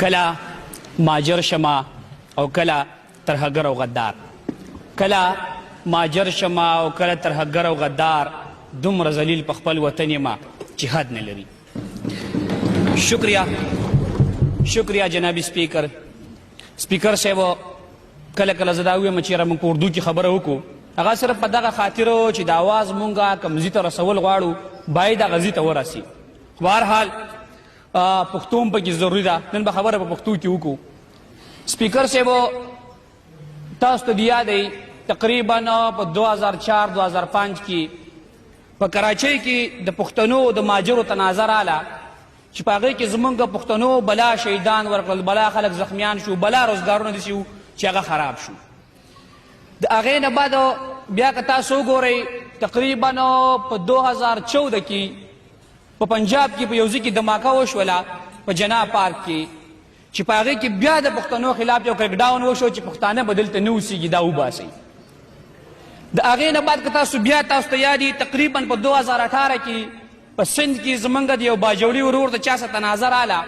کله ماجر شمه او کله ترهګر او غدار، کله ماجر شمه او کله ترهګر او غدار، دومره ذلیل په خپل وطن یمه چې حد نه لري. شکریہ جناب سپیکر. سپیکر صاحب کله کله زه دا ویم چې یاره موږ په اردو کې خبره وکړو، هغه صرف په دغه خاطر و چې د آواز مونږه کوم ځي ته رسول غواړو باید هغه ځي ته ورسي. بهرحال پښتو هم پکې ضروري ده، نن به خبره په پښتو کې وکړو. سپیکر صاحب تاسو ته د یاد دی تقریبا په 2004-2005 کې په کراچۍ کې د پښتنو د ماجرو تناظر راله چې په هغې کې زمونږ پښتنو بلا شهیدان ورکړل، بلا خلک زخمیان شو، بلا روزګارونه داسې وو چې هغه خراب شو. د هغې نه بعد بیا که تاسو وګورئ تقریبا په 2014 کې په پنجاب کې په یو ځای کې دماکه وشوله په جناح پارک کې چې په هغې کې بیا د پښتنو خلاف یو کرکډاون وشو چې پښتانه به دلته نه اوسېږي، دا وباسئ. د هغې نه بعد که تاسو ته یاد وي تقریبا په 2018 کې په سند کې زمونږ د یو باجوړي ورور د چا څه تناظر راله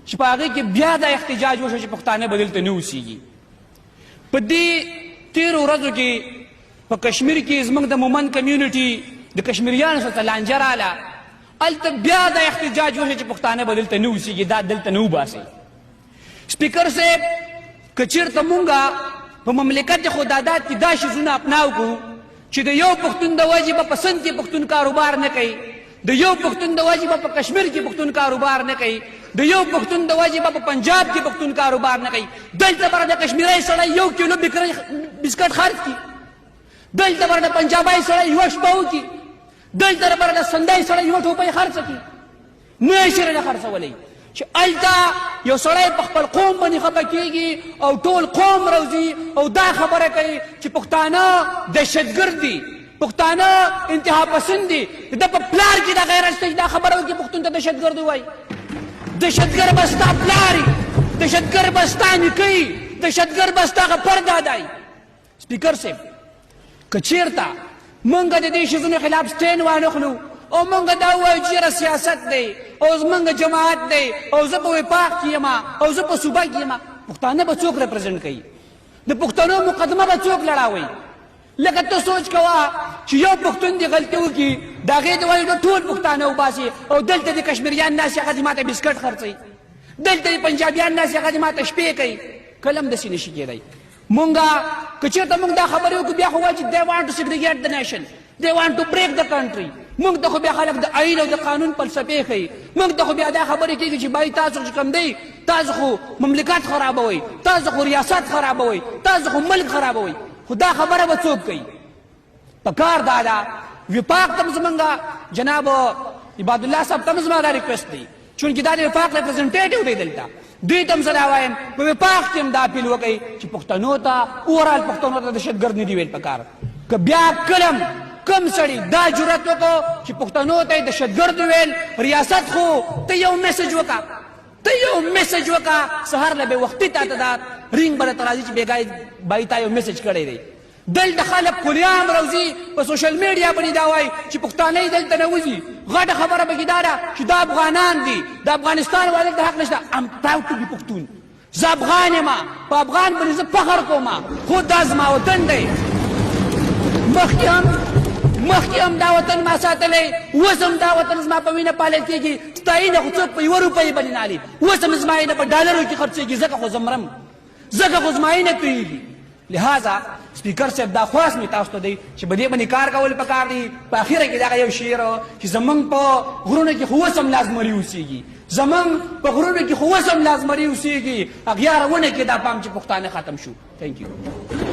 چې په هغې کې بیا دا احتجاج وشو چې پښتانه به دلته نه اوسېږي. په دې تیرو ورځو کې په کشمیر کې زمونږ د مومند کمیونټي د کشمیریانو سره لانجه راله، هلته بیا دا احتجاج وشو چې پښتانه به دلته نه اوسېږي، دا دلته نه وباسئ. سپیکر صاحب که چېرته مونږه په مملکت خداداد کې دا شیزونه اپناو کړو چې د یو پښتون د وجې به په سند کې پښتون کاروبار نه کوي، د یو پښتون د وجې به په کشمیر کې پښتون کاروبار نه کوي، د یو پښتون د وجې به په پنجاب کې پښتون کاروبار نه کوي، دلته به د کشمیری سړی 1 کیلو بسکټ خرڅ کړي، دلته به د پنجابی سړی 1 شپه وکړي، دلته به د سندی سړی 1 ټوپۍ خرڅه کړي، نه یې شي نه خرڅولی چې هلته یو سړی په خپل قوم باندې خفه کېږي او ټول قوم روځي او دا خبره کوي چې پښتانه دهشتګرد دي، پښتانه انتها پسند دي، د ده په پلار کې دا غیرت شته چې دا خبره وکړي پښتون ته دهشتګرد ووایي. دهشتګرد به ستا پلار وي، دهشتګرد به ستا نیکه وي، دهشتګرد به ستا هغه پردادا وي. سپیکر صاحب که چېرته موږ د دې شیزونو خلاف سټینډ وانخلو او موږ دا ووایو چې یاره سیاست دی او زموږ جماعت دی او زه په وفاق کې یم او زه په صوبه کې یم، پښتانه به څوک ریپرزنټ کوي؟ د پښتنو مقدمه به څوک لړاوي؟ لکه ته سوچ کوه چې یو پښتون دې غلطي وکړي د هغې د وجې ټول پښتانه وباسي او دلته د کشمیریان ناستې هغه دې ماته بسکټ خرڅوي، دلته د پنجابیان ناستې هغه دې ماته شپې کوي. کله هم داسې نشي کېدی. مونږه که چېرته مونږ دا خبرې وکړو بیا خو وایي چې they want to segregate the nation, they want to break the country. مونږ ته خو بیا خلک د آئین او د قانون فلسفې ښیي، مونږ ته خو بیا دا خبرې کېږي چې بای تاسو چې کوم دی تاسو خو مملکت خرابوئ، تاسو خو ریاست خرابوئ، تاسو خو ملک خرابوئ. خو دا خبره به څوک کوي؟ پکار دا ده وفاق ته زمونږ جناب عبادالله صاحب ته زما دا ریکویسټ دی چونکې دا د وفاق ریپرزنټیټیو دی دلته، دوی ته هم زه دا وایم په وفاق کې هم دا اپیل وکئ چې پښتنو ته اوورال پښتنو ته دهشتګرد نه دي ویل پکار. که بیا کله کم سړي دا جرأت وکړو چې پښتنو ته یې دهشتګرد ویل، ریاست خو ته یو میسج وکړه، ته یو میسج وکړه، سهار له بې وختي تا ته دا رینګ به درته راځي چې بېګا بای تا یو میسج کړی دی. دلته خلک کلیام روځي په سوشل میډیا باندې دا وایي چې پښتانه دلته نه وځي، غټه خبره پکې دا ده چې دا افغانان دي، د افغانستان والو ته حق نشته. ام پراود ټو بي پښتون، زه افغان یم، په افغان باندې زه فخر کوم، خو دا زما وطن دی. مخکې هم دا وطن ما ساتلی، اوس هم دا وطن زما په وینه پالل کېږي، ستا یې نه خو څوک په 1 روپۍ باندې نه اخلي، اوس هم زما یې نه په ډالرو کې خرڅېږي، ځکه خو زه مرم، ځکه خو زما یې نه تویېږي. لہذا سپیکر صاحب دا خواست مې تاسو ته دی چې په دې باندې کار کول پکار دي. په اخره کې دغه یو شعر چې زمونږ په غرونو کې خو اوس هم لازمري اوسېږي، زمونږ په غرونو کې خو اوس هم لازمري اوسېږي، اغیاره ونه کې دا پام چې پښتانه ختم شو. تھینک یو.